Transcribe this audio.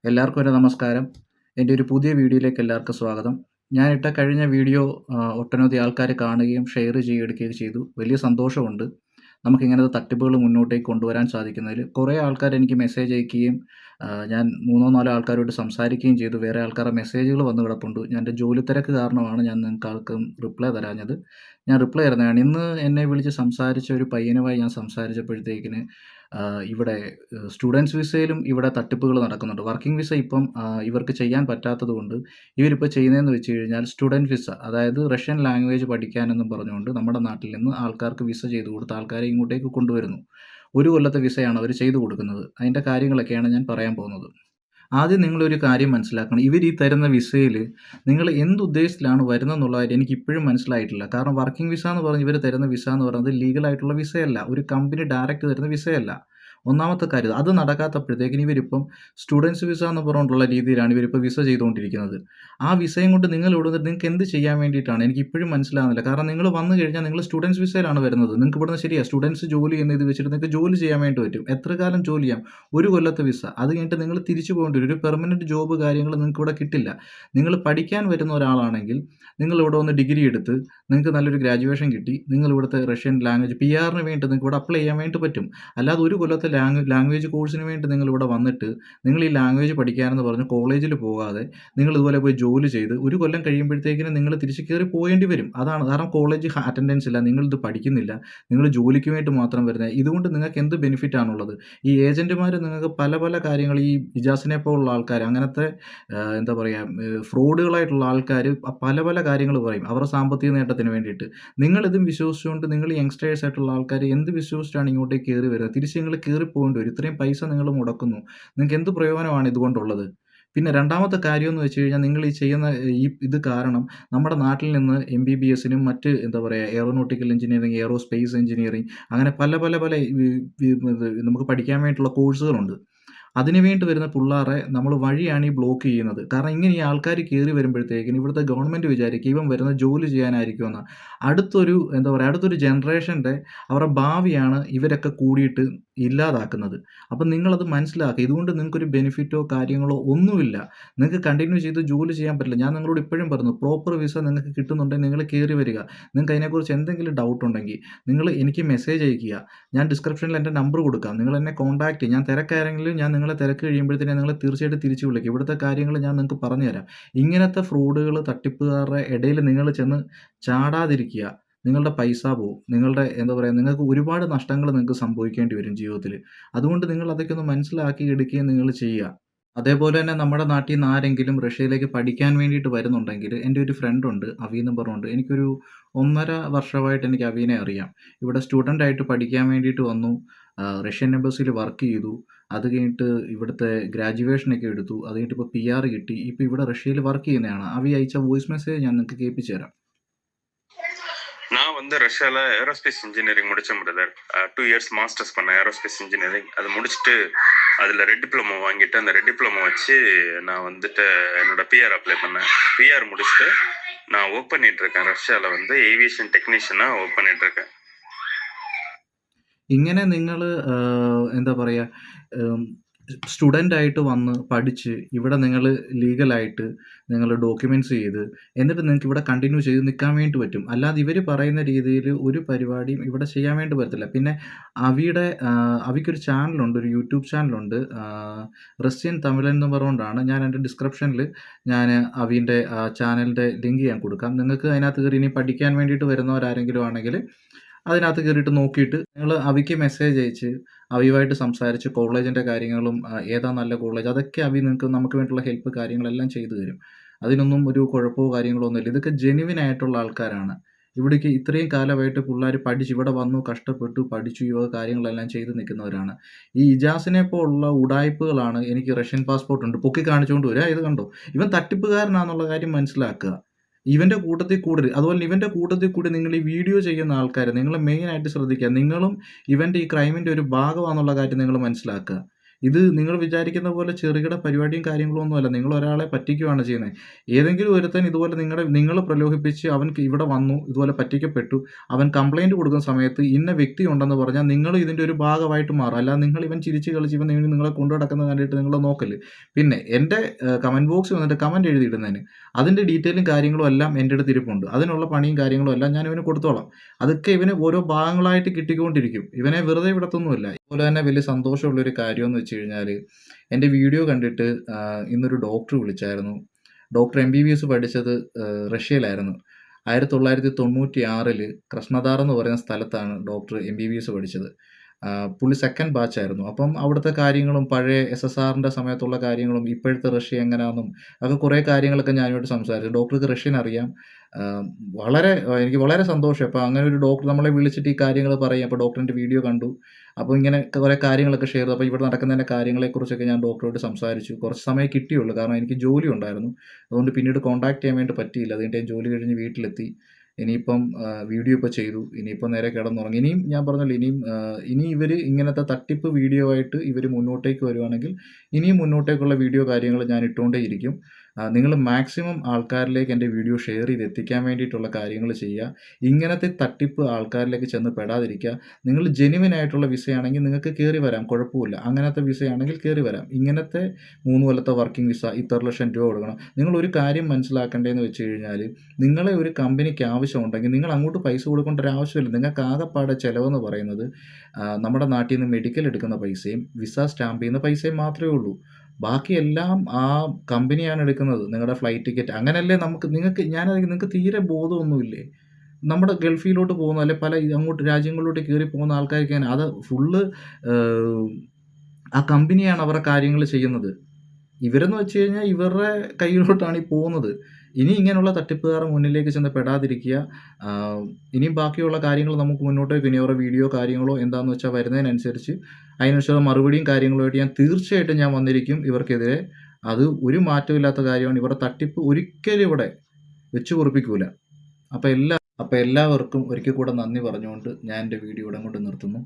എല്ലാവർക്കും എൻ്റെ നമസ്കാരം. എൻ്റെ ഒരു പുതിയ വീഡിയോയിലേക്ക് എല്ലാവർക്കും സ്വാഗതം. ഞാനിട്ട കഴിഞ്ഞ വീഡിയോ ഒട്ടനവധി ആൾക്കാർ കാണുകയും ഷെയർ ചെയ്യുകയൊക്കെ ചെയ്തു. വലിയ സന്തോഷമുണ്ട്. നമുക്കിങ്ങനത്തെ തട്ടിപ്പുകൾ മുന്നോട്ടേക്ക് കൊണ്ടുവരാൻ സാധിക്കുന്നതിൽ. കുറേ ആൾക്കാർ എനിക്ക് മെസ്സേജ് അയക്കുകയും ഞാൻ 3 4 ആൾക്കാരോട് സംസാരിക്കുകയും ചെയ്തു. വേറെ ആൾക്കാരുടെ മെസ്സേജുകൾ വന്ന് കിടപ്പുണ്ട്. ഞാൻ എൻ്റെ ജോലി തിരക്ക് കാരണമാണ് ഞാൻ നിങ്ങൾക്ക് ആർക്കും റിപ്ലൈ തരാഞ്ഞത്. ഞാൻ റിപ്ലൈ തരുന്നതാണ്. ഇന്ന് എന്നെ വിളിച്ച് സംസാരിച്ച ഒരു പയ്യനുമായി ഞാൻ സംസാരിച്ചപ്പോഴത്തേക്കിന് ഇവിടെ സ്റ്റുഡൻറ്സ് വിസയിലും ഇവിടെ തട്ടിപ്പുകൾ നടക്കുന്നുണ്ട്. വർക്കിംഗ് വിസ ഇപ്പം ഇവർക്ക് ചെയ്യാൻ പറ്റാത്തതുകൊണ്ട് ഇവരിപ്പോൾ ചെയ്യുന്നതെന്ന് വെച്ച് കഴിഞ്ഞാൽ സ്റ്റുഡൻറ്റ് വിസ, അതായത് റഷ്യൻ ലാംഗ്വേജ് പഠിക്കാനെന്നും പറഞ്ഞുകൊണ്ട് നമ്മുടെ നാട്ടിൽ നിന്ന് ആൾക്കാർക്ക് വിസ ചെയ്ത് കൊടുത്ത് ആൾക്കാരെ ഇങ്ങോട്ടേക്ക് കൊണ്ടുവരുന്നു. 1 കൊല്ലത്തെ വിസയാണ് അവർ ചെയ്ത് കൊടുക്കുന്നത്. അതിൻ്റെ കാര്യങ്ങളൊക്കെയാണ് ഞാൻ പറയാൻ പോകുന്നത്. ആദ്യം നിങ്ങളൊരു കാര്യം മനസ്സിലാക്കണം. ഇവർ ഈ തരുന്ന വിസയിൽ നിങ്ങൾ എന്തുദ്ദേശത്തിലാണ് വരുന്നതെന്നുള്ള കാര്യം എനിക്കിപ്പോഴും മനസ്സിലായിട്ടില്ല. കാരണം വർക്കിംഗ് വിസ എന്ന് പറഞ്ഞ് ഇവർ തരുന്ന വിസ എന്ന് പറയുന്നത് ലീഗലായിട്ടുള്ള വിസയല്ല. ഒരു കമ്പനി ഡയറക്റ്റ് തരുന്ന വിസയല്ല. ഒന്നാമത്തെ കാര്യം അത് നടക്കാത്തപ്പോഴത്തേക്കിന് ഇവരിപ്പം സ്റ്റുഡൻസ് വിസ എന്ന് പറഞ്ഞുകൊണ്ടുള്ള രീതിയിലാണ് ഇവരിപ്പോൾ വിസ ചെയ്തുകൊണ്ടിരിക്കുന്നത്. ആ വിസയും കൊണ്ട് നിങ്ങൾ ഇവിടെ വന്നിട്ട് നിങ്ങൾക്ക് എന്ത് ചെയ്യാൻ വേണ്ടിയിട്ടാണ് എനിക്കിപ്പോഴും മനസ്സിലാകുന്നില്ല. കാരണം നിങ്ങൾ വന്നു കഴിഞ്ഞാൽ നിങ്ങൾ സ്റ്റുഡൻസ് വിസയിലാണ് വരുന്നത്. നിങ്ങൾക്ക് ഇവിടുന്ന് ശരിയാണ് സ്റ്റുഡൻസ് ജോലി എന്ന് ഇത് വെച്ചിട്ട് നിങ്ങൾക്ക് ജോലി ചെയ്യാൻ വേണ്ടി പറ്റും. എത്ര കാലം ജോലി ചെയ്യാം? 1 കൊല്ലത്തെ വിസ. അത് കഴിഞ്ഞിട്ട് നിങ്ങൾ തിരിച്ചു പോകേണ്ടി വരും. ഒരു പെർമനൻറ്റ് ജോബ് കാര്യങ്ങൾ നിങ്ങൾക്ക് ഇവിടെ കിട്ടില്ല. നിങ്ങൾ പഠിക്കാൻ വരുന്ന ഒരാളാണെങ്കിൽ നിങ്ങൾ ഇവിടെ വന്ന് ഡിഗ്രി എടുത്ത് നിങ്ങൾക്ക് നല്ലൊരു ഗ്രാജുവേഷൻ കിട്ടി. നിങ്ങൾ ഇവിടുത്തെ റഷ്യൻ ലാംഗ്വേജ് PR-ന് വേണ്ടി നിങ്ങൾക്ക് ഇവിടെ അപ്ലൈ ചെയ്യാൻ വേണ്ടി പറ്റും. അല്ലാതെ 1 കൊല്ലത്തെ ലാംഗ്വേജ് കോഴ്സിന് വേണ്ടി നിങ്ങൾ ഇവിടെ വന്നിട്ട് നിങ്ങൾ ഈ ലാംഗ്വേജ് പഠിക്കാനെന്ന് പറഞ്ഞ് കോളേജിൽ പോകാതെ നിങ്ങൾ ഇതുപോലെ പോയി ജോലി ചെയ്ത് 1 കൊല്ലം കഴിയുമ്പോഴത്തേക്കിനും നിങ്ങൾ തിരിച്ച് കയറി പോകേണ്ടി വരും. അതാണ് കാരണം കോളേജ് അറ്റൻഡൻസ് ഇല്ല, നിങ്ങളിത് പഠിക്കുന്നില്ല, നിങ്ങൾ ജോലിക്ക് വേണ്ടി മാത്രം വരുന്നത്. ഇതുകൊണ്ട് നിങ്ങൾക്ക് എന്ത് ബെനിഫിറ്റ് ആണുള്ളത്? ഈ ഏജൻറ്റുമാർ നിങ്ങൾക്ക് പല പല കാര്യങ്ങൾ ഈ ഇജാസിനെ പോലുള്ള ആൾക്കാർ അങ്ങനത്തെ എന്താ പറയുക ഫ്രോഡുകളായിട്ടുള്ള ആൾക്കാർ പല പല കാര്യങ്ങൾ പറയും അവരുടെ സാമ്പത്തിക നേട്ടത്തിന് വേണ്ടിയിട്ട്. നിങ്ങളിതും വിശ്വസിച്ചുകൊണ്ട് നിങ്ങൾ യങ്സ്റ്റേഴ്സ് ആയിട്ടുള്ള ആൾക്കാർ എന്ത് വിശ്വസിച്ചാണ് ഇങ്ങോട്ടേക്ക് കയറി വരുന്നത്? തിരിച്ച് നിങ്ങൾ കയറി പോകേണ്ടി വരും. ഇത്രയും പൈസ നിങ്ങൾ മുടക്കുന്നു. നിങ്ങൾക്ക് എന്ത് പ്രയോജനമാണ് ഇതുകൊണ്ടുള്ളത്? പിന്നെ രണ്ടാമത്തെ കാര്യം എന്ന് വെച്ച് കഴിഞ്ഞാൽ നിങ്ങൾ ഈ ചെയ്യുന്ന ഇത് കാരണം നമ്മുടെ നാട്ടിൽ നിന്ന് MBBS-നും മറ്റ് എന്താ പറയുക എയറോനോട്ടിക്കൽ എഞ്ചിനീയറിംഗ്, എയറോസ്പേസ് എഞ്ചിനീയറിംഗ് അങ്ങനെ പല പല പല നമുക്ക് പഠിക്കാൻ വേണ്ടിയിട്ടുള്ള കോഴ്സുകളുണ്ട്. അതിന് വേണ്ടി വരുന്ന പിള്ളേരെ നമ്മൾ വഴിയാണ് ഈ ബ്ലോക്ക് ചെയ്യുന്നത്. കാരണം ഇങ്ങനെ ഈ ആൾക്കാർ കയറി വരുമ്പോഴത്തേക്കിന് ഇവിടുത്തെ ഗവൺമെൻറ് വിചാരിക്കും ഇവൻ വരുന്ന ജോലി ചെയ്യാനായിരിക്കുമെന്ന്. അടുത്തൊരു എന്താ പറയുക അടുത്തൊരു ജനറേഷൻ്റെ അവരുടെ ഭാവിയാണ് ഇവരൊക്കെ കൂടിയിട്ട് ഇല്ലാതാക്കുന്നത്. അപ്പം നിങ്ങളത് മനസ്സിലാക്കുക. ഇതുകൊണ്ട് നിങ്ങൾക്കൊരു ബെനിഫിറ്റോ കാര്യങ്ങളോ ഒന്നുമില്ല. നിങ്ങൾക്ക് കണ്ടിന്യൂ ചെയ്ത് ജോലി ചെയ്യാൻ പറ്റില്ല. ഞാൻ നിങ്ങളോട് ഇപ്പോഴും പറഞ്ഞു പ്രോപ്പർ വിസ നിങ്ങൾക്ക് കിട്ടുന്നുണ്ടെങ്കിൽ നിങ്ങൾ കയറി വരിക. നിങ്ങൾക്ക് അതിനെക്കുറിച്ച് എന്തെങ്കിലും ഡൗട്ട് ഉണ്ടെങ്കിൽ നിങ്ങൾ എനിക്ക് മെസ്സേജ് അയയ്ക്കുക. ഞാൻ ഡിസ്ക്രിപ്ഷനിൽ എൻ്റെ നമ്പർ കൊടുക്കാം. നിങ്ങൾ എന്നെ കോൺടാക്ട് ചെയ്യും. ഞാൻ തിരക്കാരെങ്കിലും ഞാൻ നിങ്ങളെ തിരക്ക് കഴിയുമ്പോഴത്തേനും നിങ്ങളെ തീർച്ചയായിട്ടും തിരിച്ചു വിളിക്കും. ഇവിടുത്തെ കാര്യങ്ങൾ ഞാൻ നിങ്ങൾക്ക് പറഞ്ഞു തരാം. ഇങ്ങനത്തെ ഫ്രോഡുകൾ തട്ടിപ്പുകാരുടെ ഇടയിൽ നിങ്ങൾ ചെന്ന് ചാടാതിരിക്കുക. നിങ്ങളുടെ പൈസ പോവും. നിങ്ങളുടെ എന്താ പറയുക നിങ്ങൾക്ക് ഒരുപാട് നഷ്ടങ്ങൾ നിങ്ങൾക്ക് സംഭവിക്കേണ്ടി വരും ജീവിതത്തിൽ. അതുകൊണ്ട് നിങ്ങൾ അതൊക്കെ ഒന്ന് മനസ്സിലാക്കി എടുക്കുകയും നിങ്ങൾ ചെയ്യുക. അതേപോലെ തന്നെ നമ്മുടെ നാട്ടിൽ നിന്ന് ആരെങ്കിലും റഷ്യയിലേക്ക് പഠിക്കാൻ വേണ്ടിയിട്ട് വരുന്നുണ്ടെങ്കിൽ എൻ്റെ ഒരു ഫ്രണ്ടുണ്ട് അവി എന്ന് പറഞ്ഞുകൊണ്ട്. എനിക്കൊരു 1.5 വർഷമായിട്ട് എനിക്ക് അവീനെ അറിയാം. ഇവിടെ സ്റ്റുഡൻ്റായിട്ട് പഠിക്കാൻ വേണ്ടിയിട്ട് വന്നു. റഷ്യൻ എംബസിയിൽ വർക്ക് ചെയ്തു. അത് കഴിഞ്ഞിട്ട് ഇവിടുത്തെ ഗ്രാജുവേഷനൊക്കെ എടുത്തു. അത് കഴിഞ്ഞിട്ട് ഇപ്പോൾ PR കിട്ടി. ഇപ്പോൾ ഇവിടെ റഷ്യയിൽ വർക്ക് ചെയ്യുന്നതാണ്. അവി അയച്ച വോയിസ് മെസ്സേജ് ഞാൻ നിങ്ങൾക്ക് കേൾപ്പിച്ചു തരാം. நான் ரஷ்யால ஏரோஸ்பேஸ் இன்ஜினியரிங் முடிச்சேன் பிரதர். 2 இயர்ஸ் மாஸ்டர்ஸ் பண்ணேன் ஏரோஸ்பேஸ் இன்ஜினியரிங். அது முடிச்சுட்டு அதில் ரெட் டிப்ளமோ வாங்கிட்டு அந்த ரெட் டிப்ளமோ வச்சு நான் என்னோட PR அப்ளை பண்ணேன். PR முடிச்சுட்டு நான் ஒர்க் பண்ணிட்டு இருக்கேன். ரஷ்யாவில் ஏவியேஷன் டெக்னீஷியனாக ஒர்க் பண்ணிட்டு இருக்கேன். ഇങ്ങനെ നിങ്ങൾ എന്താ പറയുക സ്റ്റുഡൻ്റായിട്ട് വന്ന് പഠിച്ച് ഇവിടെ നിങ്ങൾ ലീഗലായിട്ട് നിങ്ങൾ ഡോക്യുമെൻറ്റ്സ് ചെയ്ത് എന്നിട്ട് നിങ്ങൾക്ക് ഇവിടെ കണ്ടിന്യൂ ചെയ്ത് നിൽക്കാൻ വേണ്ടി പറ്റും. അല്ലാതെ ഇവർ പറയുന്ന രീതിയിൽ ഒരു പരിപാടിയും ഇവിടെ ചെയ്യാൻ വേണ്ടി പറ്റത്തില്ല. പിന്നെ അവിക്കൊരു ചാനലുണ്ട്, ഒരു യൂട്യൂബ് ചാനലുണ്ട്, റഷ്യൻ തമിഴൻ എന്ന് പറഞ്ഞുകൊണ്ടാണ്. ഞാൻ എൻ്റെ ഡിസ്ക്രിപ്ഷനിൽ ഞാൻ അവീൻ്റെ ചാനലിൻ്റെ ലിങ്ക് ഞാൻ കൊടുക്കാം. നിങ്ങൾക്ക് അതിനകത്ത് കയറി ഇനി പഠിക്കാൻ വേണ്ടിയിട്ട് വരുന്നവരാരെങ്കിലും ആണെങ്കിൽ അതിനകത്ത് കയറിയിട്ട് നോക്കിയിട്ട് നിങ്ങൾ അവിക്ക് മെസ്സേജ് അയച്ച് അവിയുമായിട്ട് സംസാരിച്ച് കോളേജിൻ്റെ കാര്യങ്ങളും ഏതാ നല്ല കോളേജ് അതൊക്കെ നമുക്ക് വേണ്ടിയുള്ള ഹെൽപ്പ് കാര്യങ്ങളെല്ലാം ചെയ്തു തരും. അതിനൊന്നും ഒരു കുഴപ്പമോ കാര്യങ്ങളോ ഒന്നുമില്ല. ഇതൊക്കെ ജെനുവിൻ ആയിട്ടുള്ള ആൾക്കാരാണ്. ഇവിടേക്ക് ഇത്രയും കാലമായിട്ട് പിള്ളേർ പഠിച്ച് ഇവിടെ വന്നു കഷ്ടപ്പെട്ടു പഠിച്ചു ഈ വക കാര്യങ്ങളെല്ലാം ചെയ്ത് നിൽക്കുന്നവരാണ്. ഈ ഇജാസിനെ പോലുള്ള ഉടായ്പകളാണ് എനിക്ക് റഷ്യൻ പാസ്പോർട്ട് ഉണ്ട് പൊക്കി കാണിച്ചുകൊണ്ട് വരിക. ഇത് കണ്ടോ ഇവൻ തട്ടിപ്പുകാരനാണെന്നുള്ള കാര്യം മനസ്സിലാക്കുക. ഇവൻ്റെ കൂട്ടത്തിൽ കൂടരുത്. അതുപോലെ ഇവൻ്റെ കൂട്ടത്തിൽ കൂടി നിങ്ങൾ ഈ വീഡിയോ ചെയ്യുന്ന ആൾക്കാർ നിങ്ങൾ മെയിനായിട്ട് ശ്രദ്ധിക്കുക. നിങ്ങളും ഇവൻ്റെ ഈ ക്രൈമിൻ്റെ ഒരു ഭാഗമാണെന്നുള്ള കാര്യം നിങ്ങൾ മനസ്സിലാക്കുക. ഇത് നിങ്ങൾ വിചാരിക്കുന്ന പോലെ ചെറുകിട പരിപാടിയും കാര്യങ്ങളും ഒന്നുമല്ല. നിങ്ങൾ ഒരാളെ പറ്റിക്കുകയാണ് ചെയ്യുന്നത്. ഏതെങ്കിലും ഒരുത്തൻ ഇതുപോലെ നിങ്ങൾ പ്രലോഭിപ്പിച്ച് അവൻ ഇവിടെ വന്നു, ഇതുപോലെ പറ്റിക്കപ്പെട്ടു, അവൻ കംപ്ലയിന്റ് കൊടുക്കുന്ന സമയത്ത് ഇന്ന വ്യക്തി ഉണ്ടെന്ന് പറഞ്ഞാൽ നിങ്ങൾ ഇതിൻ്റെ ഒരു ഭാഗമായിട്ട് മാറും. അല്ലാതെ നിങ്ങൾ ഇവൻ ചിരിച്ച് കളിച്ച് ഇവൻ നിങ്ങളെ കൊണ്ടു നടക്കുന്നത് കണ്ടിട്ട് നിങ്ങൾ നോക്കല്. പിന്നെ എൻ്റെ കമൻറ്റ് ബോക്സിൽ വന്നിട്ട് കമൻറ്റ് എഴുതിയിടുന്നതിന് അതിൻ്റെ ഡീറ്റെയിലും കാര്യങ്ങളും എല്ലാം എൻ്റെ അടുത്ത് ഇരിപ്പുണ്ട്. അതിനുള്ള പണിയും കാര്യങ്ങളും എല്ലാം ഞാൻ ഇവന് കൊടുത്തോളാം. അതൊക്കെ ഇവന് ഓരോ ഭാഗങ്ങളായിട്ട് കിട്ടിക്കൊണ്ടിരിക്കും. ഇവനെ വെറുതെ വിടത്തൊന്നുമില്ല. അതുപോലെ തന്നെ വലിയ സന്തോഷമുള്ളൊരു കാര്യമെന്ന് വെച്ച് കഴിഞ്ഞാൽ, എൻ്റെ വീഡിയോ കണ്ടിട്ട് ഇന്നൊരു ഡോക്ടർ വിളിച്ചായിരുന്നു. ഡോക്ടർ MBBS പഠിച്ചത് റഷ്യയിലായിരുന്നു. 1996 ക്രസ്നദാർ എന്ന് പറയുന്ന സ്ഥലത്താണ് ഡോക്ടർ MBBS പഠിച്ചത്. പുള്ളി സെക്കൻഡ് ബാച്ചായിരുന്നു. അപ്പം അവിടുത്തെ കാര്യങ്ങളും പഴയ SSRൻ്റെ സമയത്തുള്ള കാര്യങ്ങളും ഇപ്പോഴത്തെ റഷ്യ എങ്ങനെയാണെന്നും ഒക്കെ കുറേ കാര്യങ്ങളൊക്കെ ഞാനുമായിട്ട് സംസാരിച്ചു. ഡോക്ടർക്ക് റഷ്യൻ അറിയാം. എനിക്ക് വളരെ സന്തോഷം. അപ്പോൾ അങ്ങനെ ഒരു ഡോക്ടർ നമ്മളെ വിളിച്ചിട്ട് ഈ കാര്യങ്ങൾ പറയും. അപ്പോൾ ഡോക്ടറിൻ്റെ വീഡിയോ കണ്ടു. അപ്പോൾ ഇങ്ങനെ കുറേ കാര്യങ്ങളൊക്കെ ഷെയർ ചെയ്തു. അപ്പോൾ ഇവിടെ നടക്കുന്നതിൻ്റെ കാര്യങ്ങളെക്കുറിച്ചൊക്കെ ഞാൻ ഡോക്ടറോട് സംസാരിച്ചു. കുറച്ച് സമയം കിട്ടിയുള്ളൂ. കാരണം എനിക്ക് ജോലി ഉണ്ടായിരുന്നു. അതുകൊണ്ട് പിന്നീട് കോൺടാക്ട് ചെയ്യാൻ വേണ്ടി പറ്റിയില്ല. അതുകൊണ്ട് ഞാൻ ജോലി കഴിഞ്ഞ് വീട്ടിലെത്തി. ഇനിയിപ്പം വീഡിയോ ഇപ്പോൾ ചെയ്തു. ഇനിയിപ്പം നേരെ കിടന്നുറങ്ങി. ഇനിയും ഞാൻ പറഞ്ഞല്ലോ, ഇനി ഇവർ ഇങ്ങനത്തെ തട്ടിപ്പ് വീഡിയോ ആയിട്ട് ഇവർ മുന്നോട്ടേക്ക് വരുവാണെങ്കിൽ ഇനിയും മുന്നോട്ടേക്കുള്ള വീഡിയോ കാര്യങ്ങൾ ഞാൻ ഇട്ടുകൊണ്ടേയിരിക്കും. നിങ്ങൾ മാക്സിമം ആൾക്കാരിലേക്ക് എൻ്റെ വീഡിയോ ഷെയർ ചെയ്ത് എത്തിക്കാൻ വേണ്ടിയിട്ടുള്ള കാര്യങ്ങൾ ചെയ്യുക. ഇങ്ങനത്തെ തട്ടിപ്പ് ആൾക്കാരിലേക്ക് ചെന്ന് പെടാതിരിക്കുക. നിങ്ങൾ ജെന്യുവിൻ ആയിട്ടുള്ള വിസയാണെങ്കിൽ നിങ്ങൾക്ക് കയറി വരാം, കുഴപ്പമില്ല. അങ്ങനത്തെ വിസയാണെങ്കിൽ കയറി വരാം. ഇങ്ങനത്തെ 3 കൊല്ലത്തെ വർക്കിംഗ് വിസ ഇത്ര ലക്ഷം രൂപ കൊടുക്കണം. നിങ്ങളൊരു കാര്യം മനസ്സിലാക്കേണ്ടതെന്ന് വെച്ച് കഴിഞ്ഞാൽ, നിങ്ങളെ ഒരു കമ്പനിക്ക് ആവശ്യമുണ്ടെങ്കിൽ നിങ്ങൾ അങ്ങോട്ട് പൈസ കൊടുക്കേണ്ട ഒരു ആവശ്യമില്ല. നിങ്ങൾക്ക് ആകെപ്പാടെ ചിലവെന്ന് പറയുന്നത് നമ്മുടെ നാട്ടിൽ നിന്ന് മെഡിക്കൽ എടുക്കുന്ന പൈസയും വിസ സ്റ്റാമ്പ് ചെയ്യുന്ന പൈസയും മാത്രമേ ഉള്ളൂ. ബാക്കിയെല്ലാം ആ കമ്പനിയാണ് എടുക്കുന്നത്. നിങ്ങളുടെ ഫ്ലൈറ്റ് ടിക്കറ്റ് അങ്ങനെയല്ലേ. നിങ്ങൾക്ക് തീരെ ബോധമൊന്നുമില്ലേ? നമ്മുടെ ഗൾഫിലോട്ട് പോകുന്ന അല്ലെ പല അങ്ങോട്ട് രാജ്യങ്ങളിലോട്ട് കയറി പോകുന്ന ആൾക്കാർക്ക് അത് ഫുള്ള് ആ കമ്പനിയാണ് അവരുടെ കാര്യങ്ങൾ ചെയ്യുന്നത്. ഇവരെന്ന് വെച്ച് കഴിഞ്ഞാൽ ഇവരുടെ കയ്യിലോട്ടാണ് ഈ പോകുന്നത്. ഇനി ഇങ്ങനെയുള്ള തട്ടിപ്പുകാർ മുന്നിലേക്ക് ചെന്ന് പെടാതിരിക്കുക. ഇനിയും ബാക്കിയുള്ള കാര്യങ്ങൾ നമുക്ക് മുന്നോട്ടേക്ക് ഇനി അവരുടെ വീഡിയോ കാര്യങ്ങളോ എന്താണെന്ന് വെച്ചാൽ വരുന്നതിനനുസരിച്ച് അതിനനുസരിച്ചുള്ള മറുപടിയും കാര്യങ്ങളുമായിട്ട് ഞാൻ തീർച്ചയായിട്ടും ഞാൻ വന്നിരിക്കും ഇവർക്കെതിരെ. അത് ഒരു മാറ്റമില്ലാത്ത കാര്യമാണ്. ഇവരുടെ തട്ടിപ്പ് ഒരിക്കലും ഇവിടെ വെച്ച് പൊറുപ്പിക്കൂല. അപ്പോൾ എല്ലാവർക്കും ഒരിക്കൽ കൂടെ നന്ദി പറഞ്ഞുകൊണ്ട് ഞാൻ എൻ്റെ വീഡിയോ ഇവിടെ കൊണ്ട് നിർത്തുന്നു.